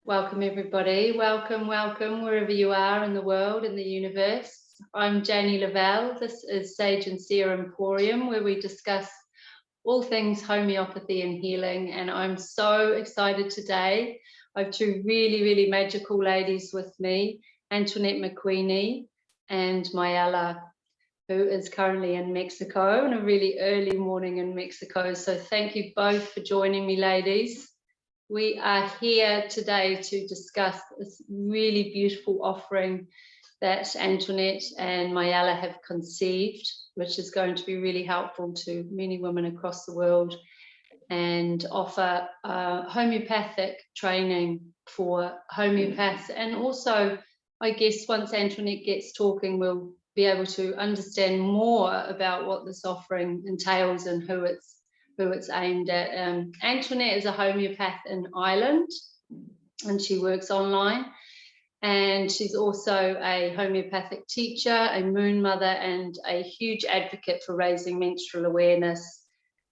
Welcome everybody, welcome wherever you are in the world, in the universe. I'm Janey Lavelle. This is Sage and Seer Emporium, where we discuss all things homeopathy and healing, and I'm so excited today. I have two really magical ladies with me, Antoinette Mayella and Mayella, who is currently in Mexico, on a really early morning in Mexico. So thank you both for joining me, ladies. We are here today to discuss this really beautiful offering that Antoinette and Mayella have conceived, which is going to be really helpful to many women across the world, and offer homeopathic training for homeopaths. And also, I guess once Antoinette gets talking, we'll be able to understand more about what this offering entails and who it's aimed at. Antoinette is a homeopath in Ireland, and she works online, and she's also a homeopathic teacher, a moon mother, and a huge advocate for raising menstrual awareness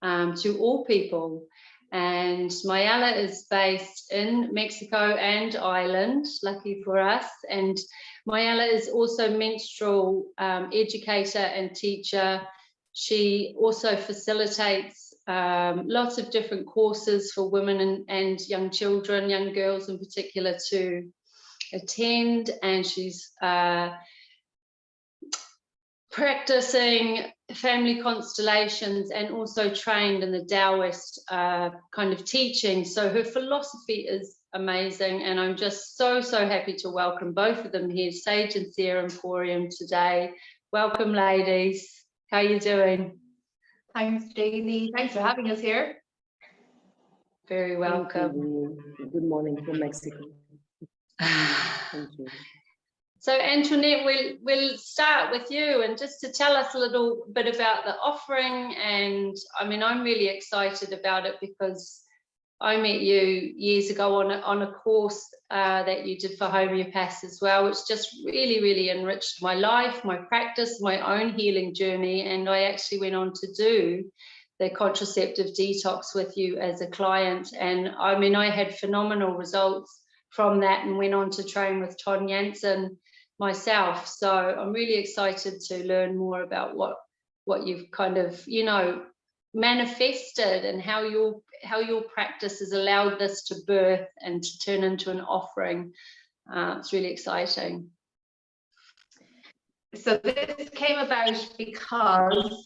to all people. And Mayella is based in Mexico and Ireland, lucky for us. And Mayella is also menstrual educator and teacher. She also facilitates lots of different courses for women and young children, young girls in particular, to attend, and she's practicing family constellations and also trained in the Taoist kind of teaching. So her philosophy is amazing, and I'm just so happy to welcome both of them here, Sage and Seer Emporium, today. Welcome, ladies. How are you doing? Thanks, Janey. Thanks for having us here. Very welcome. Good morning from Mexico. Thank you. So Antoinette, we'll start with you, and just to tell us a little bit about the offering. And I mean, I'm really excited about it because I met you years ago on a course that you did for homeopaths as well, which just really enriched my life, my practice, my own healing journey. And I actually went on to do the contraceptive detox with you as a client. And I mean, I had phenomenal results from that and went on to train with Todd Jansen myself. So I'm really excited to learn more about what you've kind of, you know, manifested, and how your practice has allowed this to birth and to turn into an offering. It's really exciting. So this came about because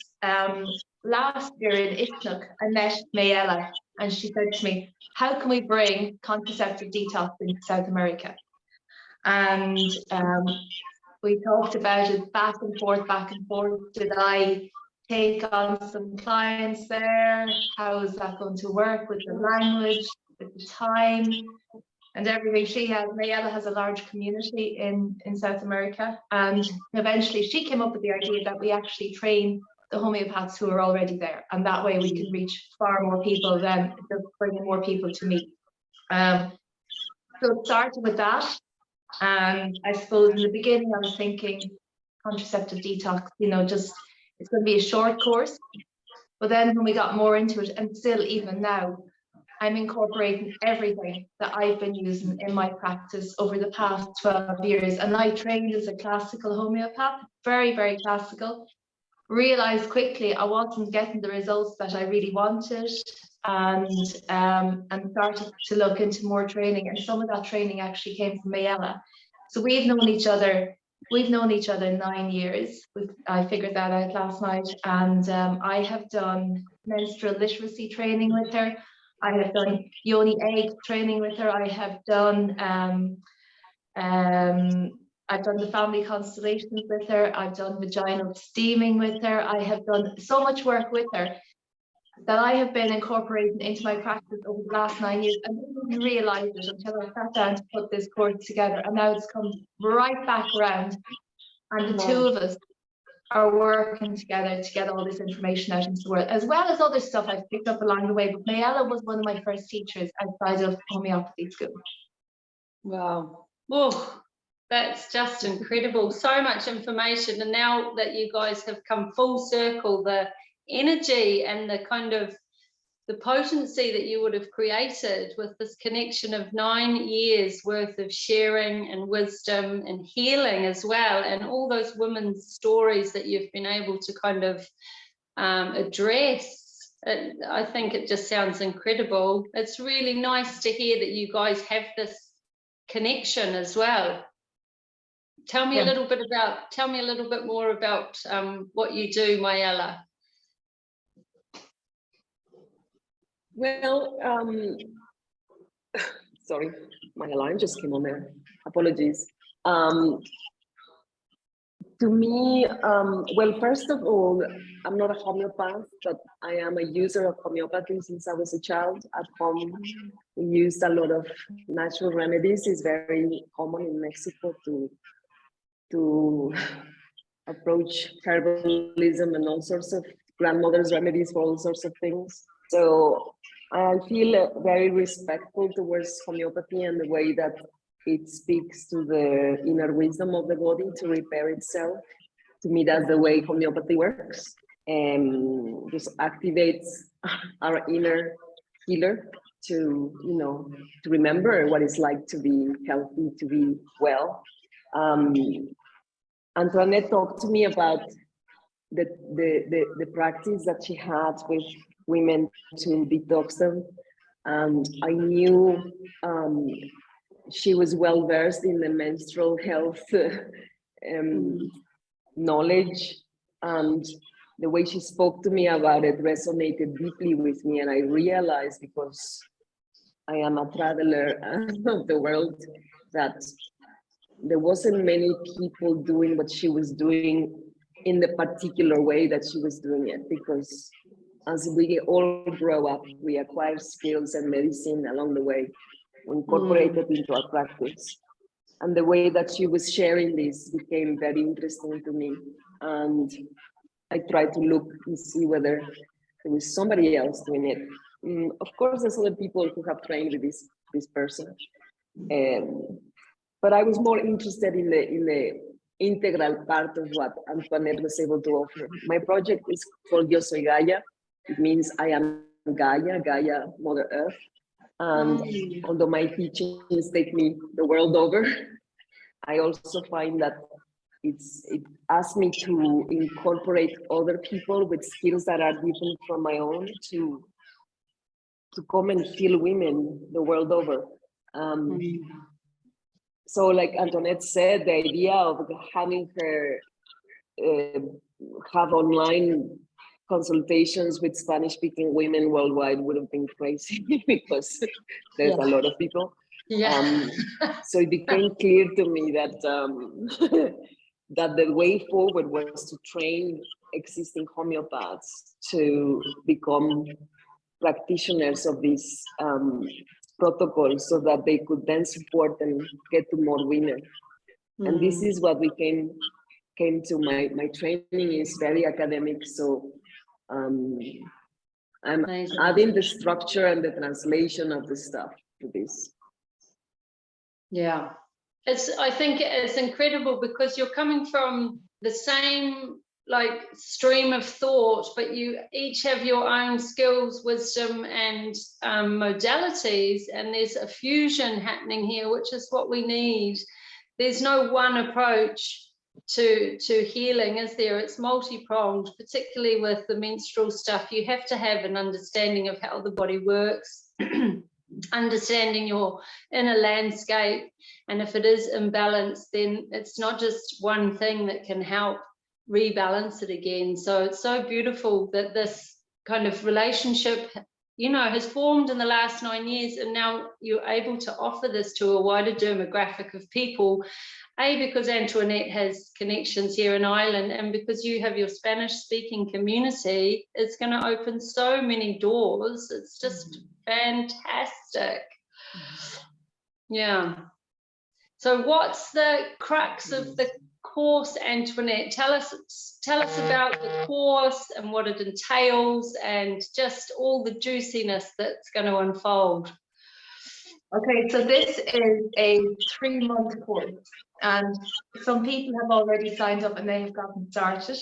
last year in Ishnook, I met Mayella, and she said to me, how can we bring contraceptive detox into South America? And we talked about it back and forth. Did I take on some clients there? How is that going to work with the language, with the time, and everything? Mayella has a large community in South America, and eventually she came up with the idea that we actually train the homeopaths who are already there, and that way we can reach far more people than just bringing more people to me. So it started with that, and I suppose in the beginning I was thinking contraceptive detox, you know, just it's going to be a short course. But then when we got more into it, and still even now, I'm incorporating everything that I've been using in my practice over the past 12 years. And I trained as a classical homeopath, very classical. Realized quickly I wasn't getting the results that I really wanted, and started to look into more training. And some of that training actually came from Mayella. So we've known each other 9 years. I figured that out last night, and I have done menstrual literacy training with her. I have done yoni egg training with her. I have done I've done the family constellations with her. I've done vaginal steaming with her. I have done so much work with her that I have been incorporating into my practice over the last 9 years. I didn't realize it until I sat down to put this course together, and now it's come right back around, and the two of us are working together to get all this information out into the world, as well as other stuff I've picked up along the way. But Mayella was one of my first teachers outside of homeopathy school. Wow. Oh, that's just incredible. So much information. And now that you guys have come full circle, the energy and the kind of the potency that you would have created with this connection of 9 years worth of sharing and wisdom and healing as well, and all those women's stories that you've been able to kind of address. I think it just sounds incredible. It's really nice to hear that you guys have this connection as well. Tell me a little bit more about what you do, Mayella. Well, sorry, my alarm just came on there. Apologies. To me, well, first of all, I'm not a homeopath, but I am a user of homeopathy since I was a child. At home, we used a lot of natural remedies. It's very common in Mexico to approach herbalism and all sorts of grandmother's remedies for all sorts of things. So I feel very respectful towards homeopathy and the way that it speaks to the inner wisdom of the body to repair itself. To me, that's the way homeopathy works, and just activates our inner healer to, you know, to remember what it's like to be healthy, to be well. Antoinette talked to me about the practice that she had with women to detox them, and I knew she was well versed in the menstrual health knowledge, and the way she spoke to me about it resonated deeply with me. And I realized, because I am a traveler of the world, that there wasn't many people doing what she was doing in the particular way that she was doing it, because as we all grow up, we acquire skills and medicine along the way, incorporated into our practice. And the way that she was sharing this became very interesting to me. And I tried to look and see whether there was somebody else doing it. Of course, there's other people who have trained with this person. But I was more interested in the integral part of what Antoinette was able to offer. My project is called Yo Soy Gaia. It means I am Gaia, Gaia, Mother Earth. And although my teachings take me the world over, I also find that it asks me to incorporate other people with skills that are different from my own to come and heal women the world over. So like Antoinette said, the idea of having her have online consultations with Spanish-speaking women worldwide would have been crazy because there's a lot of people. So it became clear to me that that the way forward was to train existing homeopaths to become practitioners of these protocols, so that they could then support and get to more women. And this is what we came to. My training is very academic, so I'm adding the structure and the translation of the stuff to this. Yeah, I think it's incredible because you're coming from the same like stream of thought, but you each have your own skills, wisdom, and modalities, and there's a fusion happening here, which is what we need. There's no one approach to healing, is there? It's multi-pronged, particularly with the menstrual stuff. You have to have an understanding of how the body works, understanding your inner landscape, and if it is imbalanced, then it's not just one thing that can help rebalance it again. So it's so beautiful that this kind of relationship, you know, has formed in the last 9 years, and now you're able to offer this to a wider demographic of people, because Antoinette has connections here in Ireland, and because you have your Spanish-speaking community. It's going to open so many doors. It's just fantastic. Yeah. So what's the crux of the course, Antoinette? Tell us about the course and what it entails, and just all the juiciness that's going to unfold. Okay, so this is a 3-month course, and some people have already signed up and they have gotten started.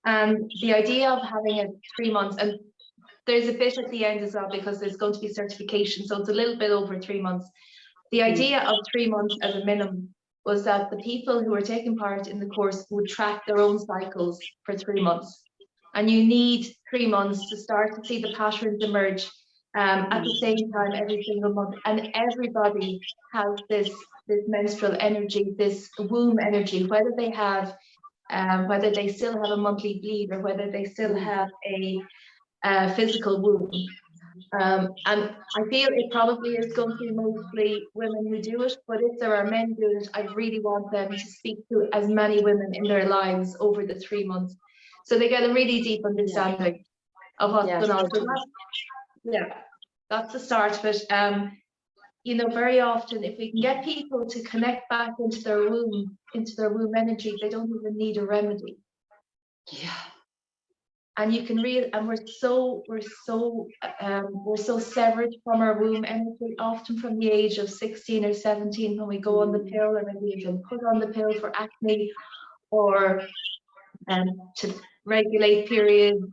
And the idea of having it 3 months, and there's a bit at the end as well, because there's going to be certification, so it's a little bit over 3 months. The idea of 3 months as a minimum was that the people who are taking part in the course would track their own cycles for 3 months. And you need 3 months to start to see the patterns emerge at the same time every single month. And everybody has this menstrual energy, this womb energy, whether they have, whether they still have a monthly bleed or whether they still have a physical womb. And I feel it probably is going to be mostly women who do it, but if there are men who do it, I really want them to speak to as many women in their lives over the 3 months, so they get a really deep understanding of what's going on. So that's the start of it. You know, very often, if we can get people to connect back into their womb energy, they don't even need a remedy. Yeah. And you can and we're so severed from our womb energy, often from the age of 16 or 17, when we go on the pill, or maybe even put on the pill for acne, or to regulate periods.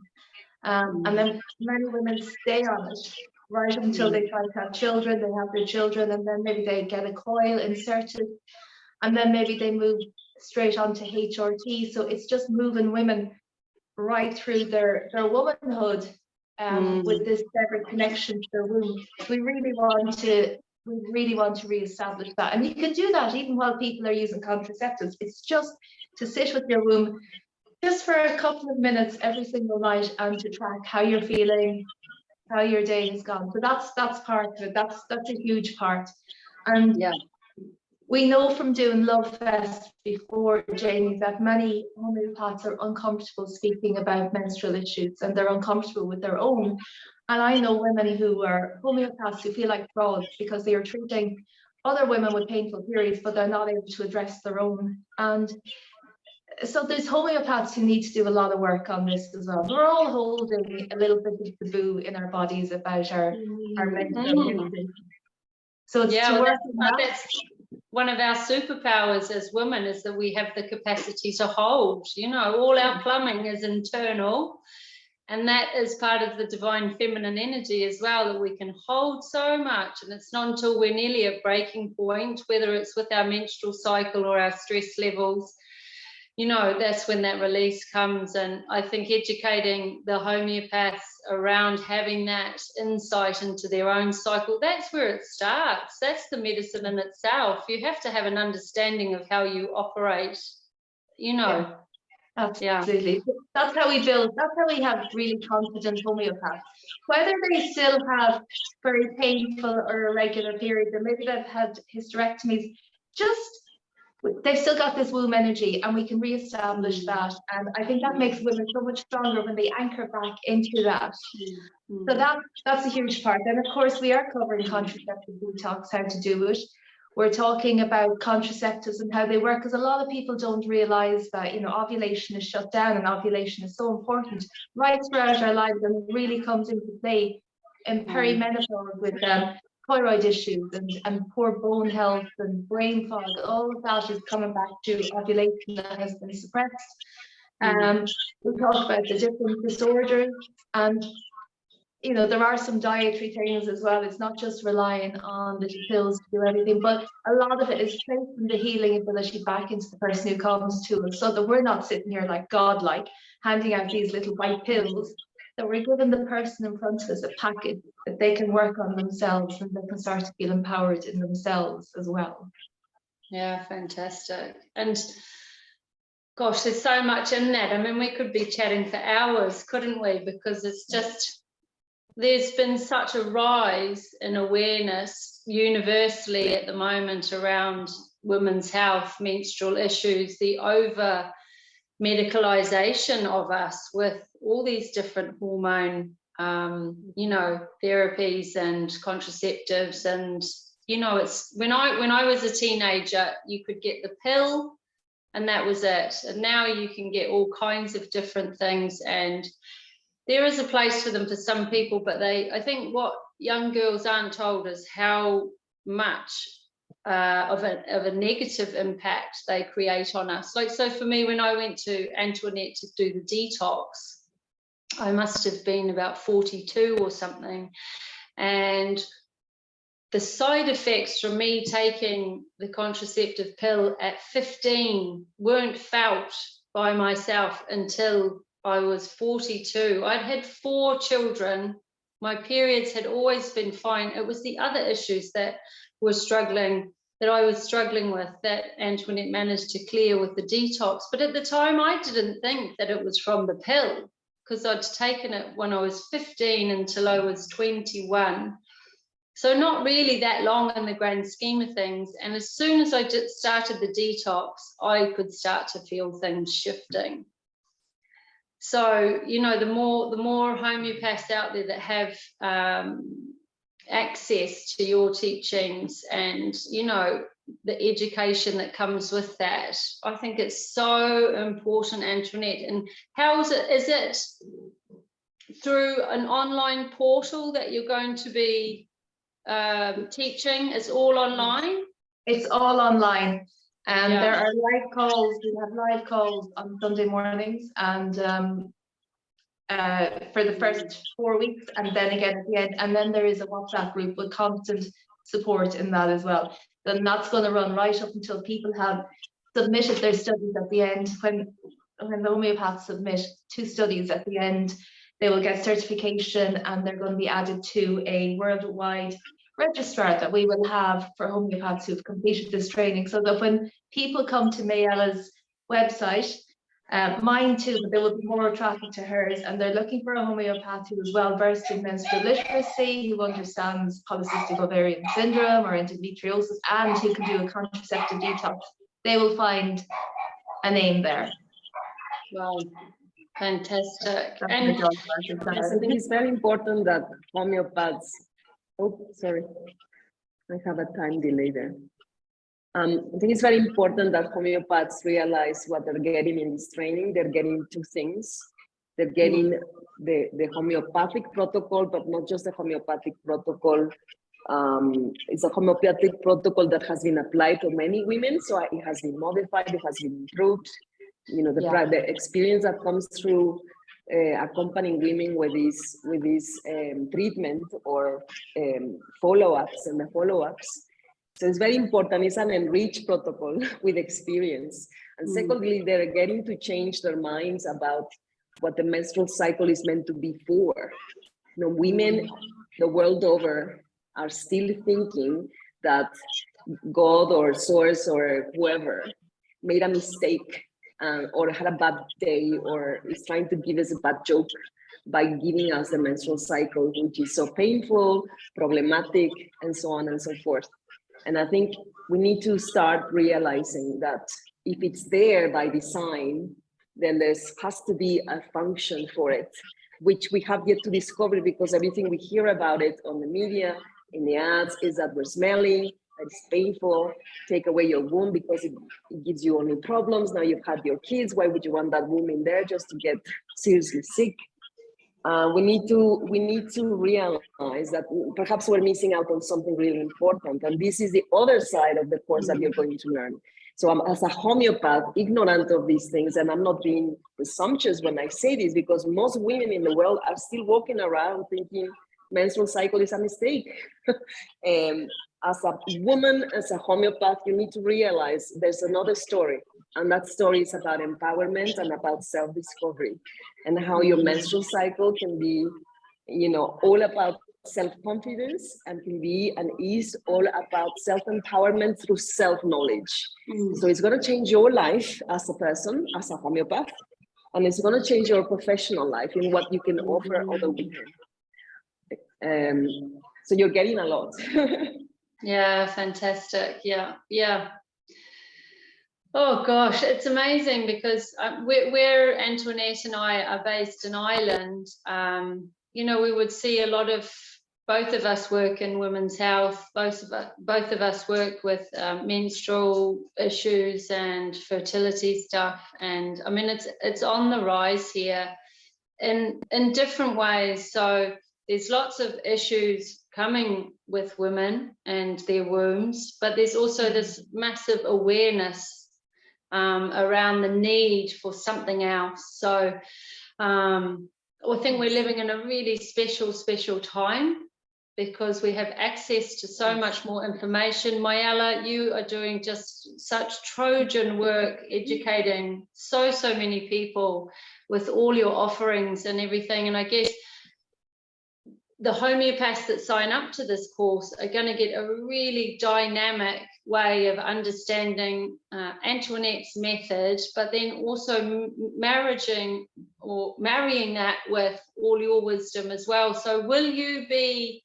And then many women stay on it right until they try to have children. They have their children, and then maybe they get a coil inserted, and then maybe they move straight on to HRT. So it's just moving women right through their womanhood with this separate connection to their womb. We really want to reestablish that, and you can do that even while people are using contraceptives. It's just to sit with your womb just for a couple of minutes every single night, and to track how you're feeling, how your day has gone. So that's part of it. That's a huge part. And we know from doing Love Fest before, Janey, that many homeopaths are uncomfortable speaking about menstrual issues, and they're uncomfortable with their own. And I know women who are homeopaths who feel like frauds because they are treating other women with painful periods, but they're not able to address their own. And so there's homeopaths who need to do a lot of work on this as well. We're all holding a little bit of taboo in our bodies about our menstrual health. So it's to work on that. That's one of our superpowers as women, is that we have the capacity to hold. You know, all our plumbing is internal, and that is part of the divine feminine energy as well, that we can hold so much. And it's not until we're nearly at breaking point, whether it's with our menstrual cycle or our stress levels, you know, that's when that release comes. And I think educating the homeopaths around having that insight into their own cycle, that's where it starts. That's the medicine in itself. You have to have an understanding of how you operate, you know. Absolutely. That's how we build, that's how we have really confident homeopaths. Whether they still have very painful or irregular periods, or maybe they've had hysterectomies, they've still got this womb energy, and we can re-establish that. And I think that makes women so much stronger when they anchor back into that. So that's a huge part. And of course, we are covering contraceptive detox, how to do it. We're talking about contraceptives and how they work, because a lot of people don't realize that, you know, ovulation is shut down, and ovulation is so important right throughout our lives, and really comes into play in perimenopause with thyroid issues and poor bone health and brain fog. All of that is coming back to ovulation that has been suppressed. We talk about the different disorders, and you know, there are some dietary things as well. It's not just relying on the pills to do everything, but a lot of it is placing the healing ability back into the person who comes to us, so that we're not sitting here like godlike handing out these little white pills, that we're giving the person in front of us a package that they can work on themselves, and they can start to feel empowered in themselves as well. Yeah, fantastic. And gosh, there's so much in that. I mean, we could be chatting for hours, couldn't we? Because it's just, there's been such a rise in awareness universally at the moment around women's health, menstrual issues, the over medicalization of us with all these different hormone, you know, therapies and contraceptives. And, you know, it's when I was a teenager, you could get the pill and that was it. And now you can get all kinds of different things, and there is a place for them for some people, but I think what young girls aren't told is how much of a negative impact they create on us. Like, so for me, when I went to Antoinette to do the detox, I must have been about 42 or something. And the side effects from me taking the contraceptive pill at 15 weren't felt by myself until I was 42. I'd had 4 children. My periods had always been fine. It was the other issues that I was struggling with that Antoinette managed to clear with the detox. But at the time, I didn't think that it was from the pill, because I'd taken it when I was 15 until I was 21. So not really that long in the grand scheme of things. And as soon as I just started the detox, I could start to feel things shifting. So, you know, the more homeopaths out there that have access to your teachings and, you know, the education that comes with that, I think it's so important, Antoinette. And how is it? Is it through an online portal that you're going to be teaching? It's all online? It's all online. Yeah. There are live calls. We have live calls on Sunday mornings, and for the first 4 weeks, and then again at the end. And then there is a WhatsApp group with constant support in that as well. Then that's going to run right up until people have submitted their studies at the end. When the homeopaths submit 2 studies at the end, they will get certification, and they're going to be added to a worldwide registrar that we will have for homeopaths who've completed this training, so that when people come to Mayella's website, mine too, but there will be more traffic to hers, and they're looking for a homeopath who is well versed in menstrual literacy, who understands polycystic ovarian syndrome or endometriosis, and who can do a contraceptive detox. They will find a name there. Wow, fantastic. And yes, I think it's very important that homeopaths, oh, sorry, I have a time delay there. I think it's very important that homeopaths realize what they're getting in this training. They're getting 2 things. They're getting the homeopathic protocol, but not just the homeopathic protocol. It's a homeopathic protocol that has been applied to many women, so it has been modified, it has been improved. You know, the experience that comes through accompanying women with this treatment or follow-ups and the follow-ups. So it's very important. It's an enriched protocol with experience. And secondly, they're getting to change their minds about what the menstrual cycle is meant to be for. You know, women the world over are still thinking that God or source or whoever made a mistake or had a bad day or is trying to give us a bad joke by giving us the menstrual cycle, which is so painful, problematic, and so on and so forth. And I think we need to start realizing that if it's there by design, then there has to be a function for it, which we have yet to discover, because everything we hear about it on the media, in the ads, is that we're smelly, that it's painful, take away your womb because it gives you only problems. Now you've had your kids, why would you want that womb in there just to get seriously sick? We need to realize that perhaps we're missing out on something really important, and this is the other side of the course that you're going to learn. So I'm, as a homeopath, ignorant of these things, and I'm not being presumptuous when I say this, because most women in the world are still walking around thinking menstrual cycle is a mistake. As a woman, as a homeopath, you need to realize there's another story. And that story is about empowerment and about self-discovery, and how your menstrual cycle can be, you know, all about self-confidence, and can be and is all about self-empowerment through self-knowledge. So it's going to change your life as a person, as a homeopath, and it's going to change your professional life in what you can offer other women. So you're getting a lot. Yeah, fantastic. Yeah. Oh gosh, it's amazing, because where Antoinette and I are based in Ireland, you know, we would see a lot of, both of us work in women's health, both of us work with menstrual issues and fertility stuff, and I mean it's on the rise here in different ways. So there's lots of issues coming with women and their wombs, but there's also this massive awareness around the need for something else. So I think we're living in a really special time, because we have access to so much more information. Mayella, you are doing just such Trojan work, educating so many people with all your offerings and everything. And I guess the homeopaths that sign up to this course are going to get a really dynamic way of understanding Antoinette's method, but then also marrying that with all your wisdom as well. So will you be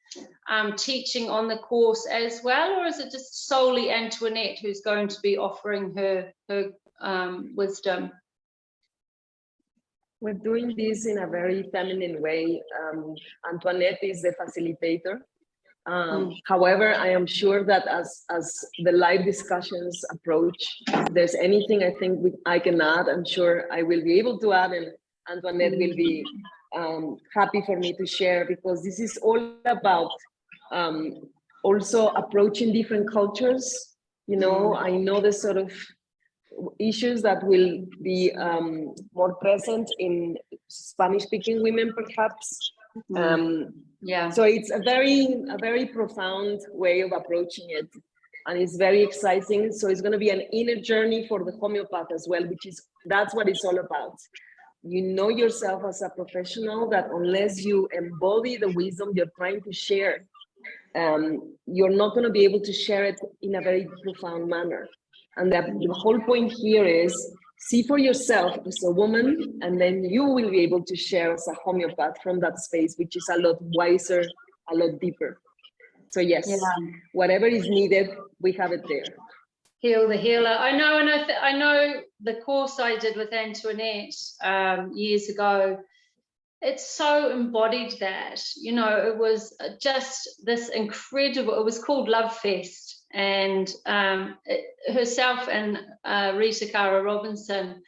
teaching on the course as well, or is it just solely Antoinette who's going to be offering her wisdom? We're doing this in a very feminine way. Antoinette is the facilitator. However, I am sure that as the live discussions approach, if there's anything I think I can add, I'm sure I will be able to add, and Antoinette will be happy for me to share, because this is all about also approaching different cultures. You know, I know the sort of issues that will be more present in Spanish-speaking women, perhaps. So it's a very profound way of approaching it, and it's very exciting. So it's going to be an inner journey for the homeopath as well, that's what it's all about. You know yourself as a professional, that unless you embody the wisdom you're trying to share, you're not going to be able to share it in a very profound manner. And the whole point here is see for yourself as a woman, and then you will be able to share as a homeopath from that space, which is a lot wiser, a lot deeper. So yes, whatever is needed, we have it there. Heal the healer. I know, and I know the course I did with Antoinette years ago, it's so embodied that, you know, it was just this incredible, it was called Love Fest. And herself and Rita Cara Robinson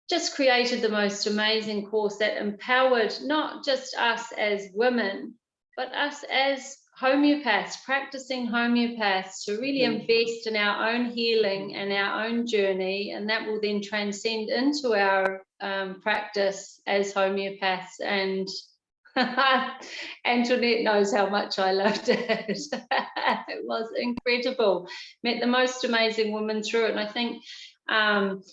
just created the most amazing course that empowered not just us as women, but us as homeopaths, practicing homeopaths, to really invest in our own healing and our own journey, and that will then transcend into our practice as homeopaths. And Antoinette knows how much I loved it. It was incredible. Met the most amazing women through it. And I think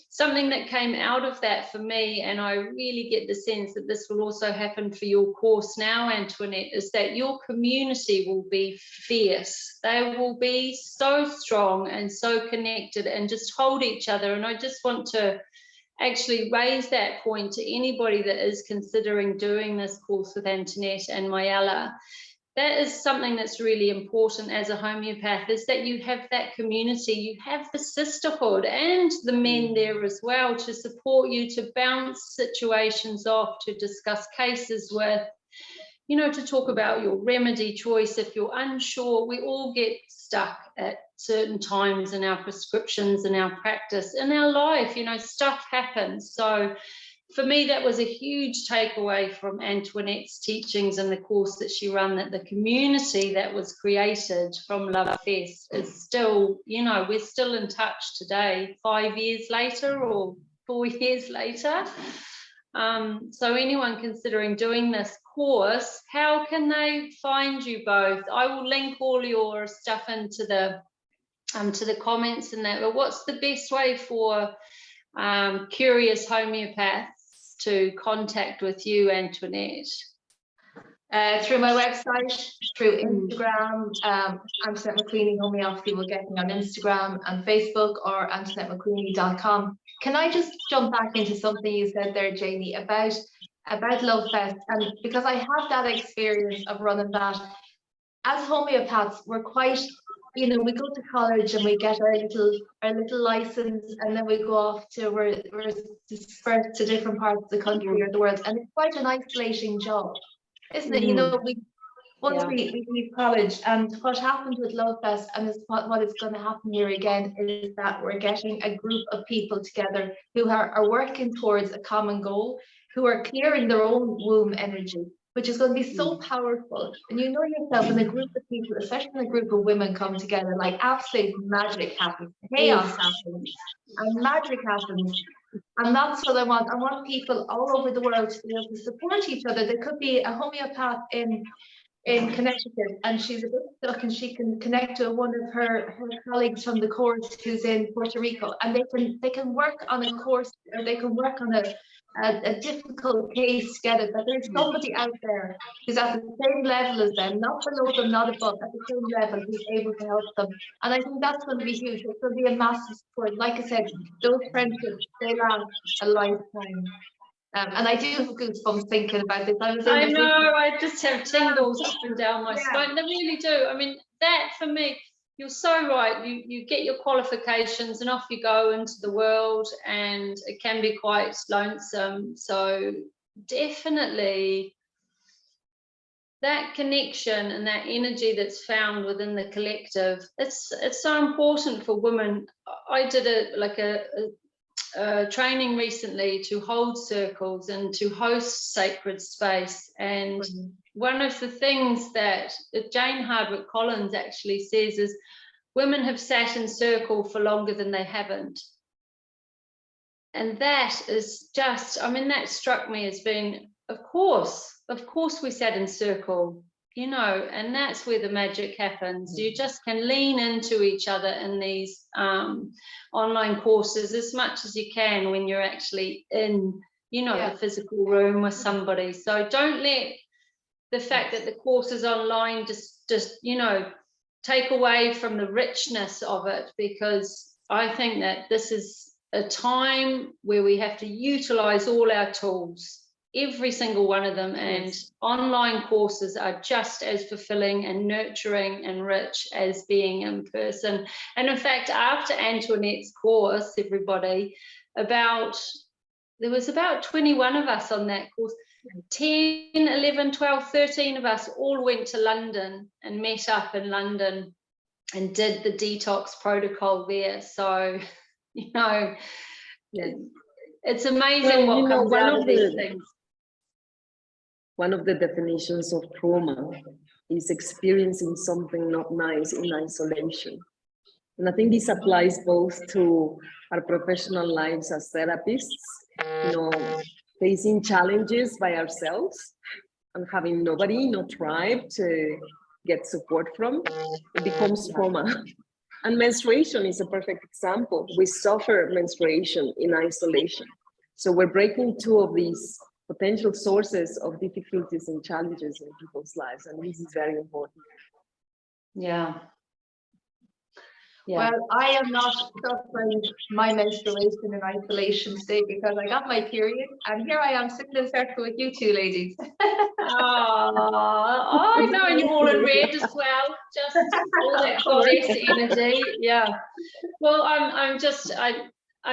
something that came out of that for me, and I really get the sense that this will also happen for your course now, Antoinette, is that your community will be fierce. They will be so strong and so connected and just hold each other. And I just want to actually raise that point to anybody that is considering doing this course with Antoinette and Mayella. That is something that's really important as a homeopath, is that you have that community, you have the sisterhood and the men there as well to support you, to bounce situations off, to discuss cases with, you know, to talk about your remedy choice if you're unsure. We all get stuck at certain times in our prescriptions, in our practice, in our life, you know, stuff happens. So for me, that was a huge takeaway from Antoinette's teachings and the course that she ran, that the community that was created from Love Fest is still, you know, we're still in touch today, 5 years later or 4 years later. So anyone considering doing this course, how can they find you both? I will link all your stuff into the to the comments and that, but what's the best way for curious homeopaths to contact with you, Antoinette? Through my website, through Instagram, Antoinette McQueenie Homeopathy will get me on Instagram and Facebook, or AntoinetteMcQueenie.com. Can I just jump back into something you said there, Janey, about Love Fest? And because I have that experience of running that, as homeopaths, we're quite, you know, we go to college and we get our little license, and then we go off to, we're dispersed to different parts of the country or the world, and it's quite an isolating job, isn't it? You know, once we leave college, and what happened with Love Fest, and what is going to happen here again, is that we're getting a group of people together who are working towards a common goal, who are clearing their own womb energy, which is going to be so powerful. And you know yourself, when a group of people, especially when a group of women come together, like absolute magic happens, chaos happens, and magic happens. And that's what I want. I want people all over the world to be able to support each other. There could be a homeopath in Connecticut, and she's a bit stuck, and she can connect to one of her colleagues from the course who's in Puerto Rico, and they can work on a course, or they can work on a difficult case together. But there's somebody out there who's at the same level as them, not below them, not above, at the same level, who's able to help them. And I think that's going to be huge. It's going to be a massive support. Like I said, those friendships, they last a lifetime. And I do have goosebumps thinking about this. I know, I just have tingles up and down my spine. They really do. I mean, that for me, you're so right. You get your qualifications and off you go into the world, and it can be quite lonesome. So definitely that connection and that energy that's found within the collective, it's so important for women. I did a training recently to hold circles and to host sacred space, and one of the things that Jane Hardwick Collins actually says is women have sat in circle for longer than they haven't. And that is just, I mean, that struck me as being, of course we sat in circle, you know, and that's where the magic happens. You just can lean into each other in these online courses as much as you can when you're actually in, you know, the physical room with somebody. So don't let the fact that the course is online just you know, take away from the richness of it, because I think that this is a time where we have to utilize all our tools, every single one of them, and online courses are just as fulfilling and nurturing and rich as being in person. And in fact, after Antoinette's course, everybody, there was about 21 of us on that course. 10, 11, 12, 13 of us all went to London and met up in London and did the detox protocol there. So, you know, it's amazing what comes out of these things. One of the definitions of trauma is experiencing something not nice in isolation. And I think this applies both to our professional lives as therapists, you know, facing challenges by ourselves and having nobody, no tribe to get support from. It becomes trauma. And menstruation is a perfect example. We suffer menstruation in isolation. So we're breaking two of these potential sources of difficulties and challenges in people's lives, and this is very important. Yeah. Well, I am not suffering my menstruation in isolation today because I got my period, and here I am sitting in a circle with you two ladies. Oh, I know, you're all in red as well. Just all that goddess energy. Yeah. Well, I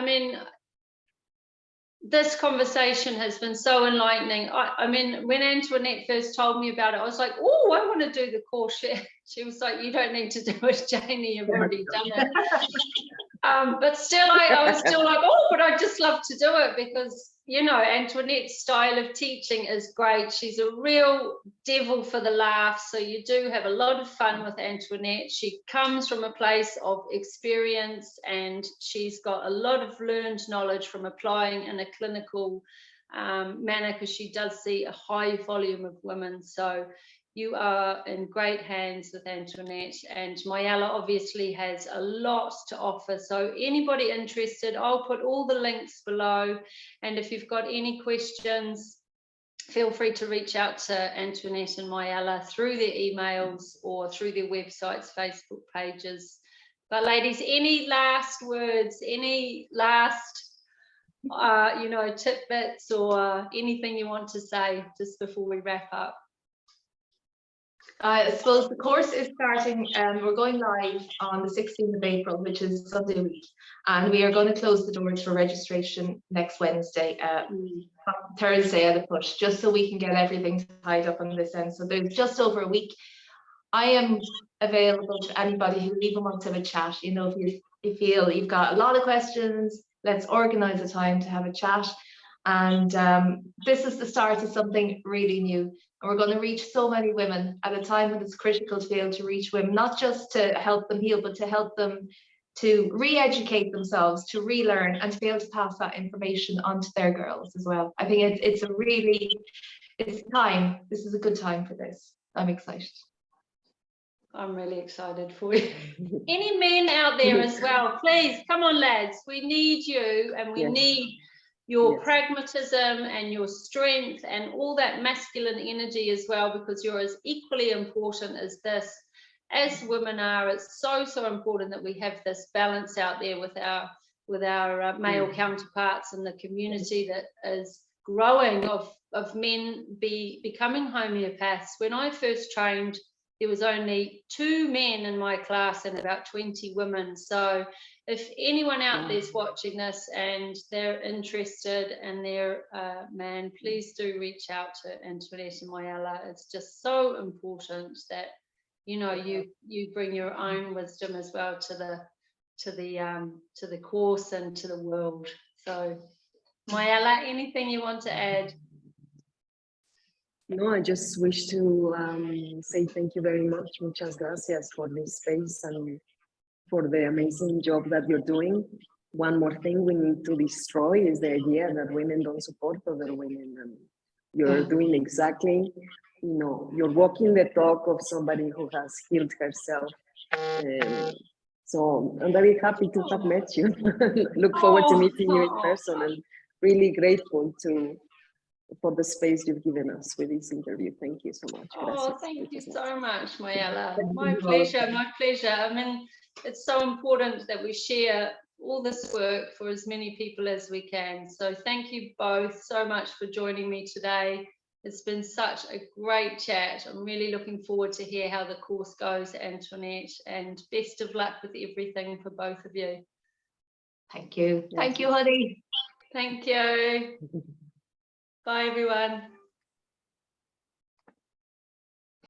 mean, this conversation has been so enlightening. I mean, when Antoinette first told me about it, I was like, oh, I want to do the course. She was like, you don't need to do it, Janey, you've already done it. But still, I was still like, oh, but I'd just love to do it because, you know, Antoinette's style of teaching is great. She's a real devil for the laugh. So you do have a lot of fun with Antoinette. She comes from a place of experience, and she's got a lot of learned knowledge from applying in a clinical manner, because she does see a high volume of women. So you are in great hands with Antoinette, and Mayella obviously has a lot to offer. So anybody interested, I'll put all the links below. And if you've got any questions, feel free to reach out to Antoinette and Mayella through their emails or through their websites, Facebook pages. But ladies, any last words, any last, you know, tidbits or anything you want to say just before we wrap up? I suppose the course is starting, we're going live on the 16th of April, which is Sunday week, and we are going to close the doors for registration next Wednesday, Thursday at a push, just so we can get everything tied up on this end. So there's just over a week. I am available to anybody who even wants to have a chat. You know, if you feel you've got a lot of questions, let's organize a time to have a chat. And this is the start of something really new. And we're going to reach so many women at a time when it's critical to be able to reach women, not just to help them heal, but to help them to re-educate themselves, to relearn, and to be able to pass that information on to their girls as well. I think it's time. This is a good time for this. I'm excited. I'm really excited for you. Any men out there as well, please come on, lads. We need you, and we need your pragmatism and your strength and all that masculine energy as well, because you're as equally important as this, as women are. It's so important that we have this balance out there with our male counterparts in the community that is growing of men becoming homeopaths. When I first trained, there was only 2 men in my class and about 20 women. So if anyone out there's watching this and they're interested and they're man, please do reach out to Antoinette Mayella. It's just so important that, you know, you bring your own wisdom as well to the course and to the world. So Mayella, anything you want to add? No, I just wish to say thank you very much. Muchas gracias for this space and for the amazing job that you're doing. One more thing we need to destroy is the idea that women don't support other women. And you're doing exactly, you know, you're walking the talk of somebody who has healed herself. So I'm very happy to have met you. Look forward to meeting you in person, and really grateful for the space you've given us with this interview. Thank you so much. Oh, thank you so much, Mayella. My pleasure, my pleasure. I mean, it's so important that we share all this work for as many people as we can. So thank you both so much for joining me today. It's been such a great chat. I'm really looking forward to hear how the course goes, Antoinette, and best of luck with everything for both of you. Thank you. Thank you, honey. Thank you. Bye, everyone.